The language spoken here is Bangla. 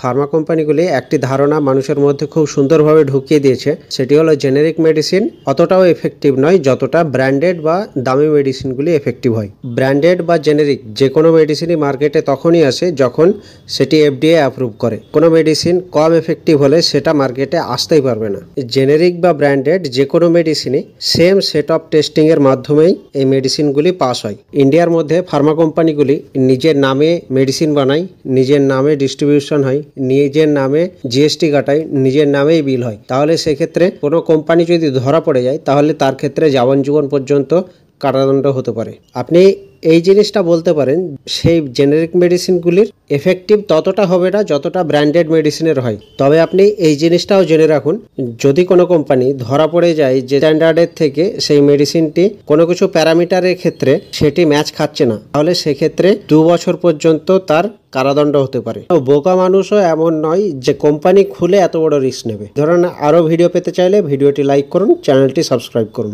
ফার্মা কোম্পানিগুলি একটি ধারণা মানুষের মধ্যে খুব সুন্দরভাবে ঢুকিয়ে দিয়েছে, সেটি হলো জেনেরিক মেডিসিন অতটাও এফেক্টিভ নয় যতটা ব্র্যান্ডেড বা দামি মেডিসিনগুলি এফেক্টিভ হয়। ব্র্যান্ডেড বা জেনেরিক যে কোনো মেডিসিনই মার্কেটে তখনই আসে যখন সেটি এফডিএ অ্যাপ্রুভ করে। কোনো মেডিসিন কম এফেক্টিভ হলে সেটা মার্কেটে আসতেই পারবে না। জেনেরিক বা ব্র্যান্ডেড যে কোনো মেডিসিনই সেম সেট অফ টেস্টিংয়ের মাধ্যমেই এই মেডিসিনগুলি পাস হয়। ইন্ডিয়ার মধ্যে ফার্মা কোম্পানিগুলি নিজের নামে মেডিসিন বানায়, নিজের নামে ডিস্ট্রিবিউশন হয়, নিজের নামে জিএসটি কাটায়, নিজের নামেই বিল হয়। তাহলে সেক্ষেত্রে কোনো কোম্পানি যদি ধরা পড়ে যায় তাহলে তার ক্ষেত্রে যাবজ্জীবন পর্যন্ত কারাদণ্ড হতে পারে। আপনি এই জিনিসটা বলতে পারেন, সেই জেনেরিক মেডিসিনগুলির এফেক্টিভ ততটা হবে না যতটা ব্র্যান্ডেড মেডিসিনের হয়। তবে আপনি এই জিনিসটাও জেনে রাখুন, যদি কোনো কোম্পানি ধরা পড়ে যায় যে স্ট্যান্ডার্ডের থেকে সেই মেডিসিনটি কোনো কিছু প্যারামিটারের ক্ষেত্রে সেটি ম্যাচ খাচ্ছে না, তাহলে সেক্ষেত্রে 2 বছর পর্যন্ত তার কারাদণ্ড হতে পারে। বোকা মানুষও এমন নয় যে কোম্পানি খুলে এত বড় রিস্ক নেবে। ধরুন, আরও ভিডিও পেতে চাইলে ভিডিওটি লাইক করুন, চ্যানেলটি সাবস্ক্রাইব করুন।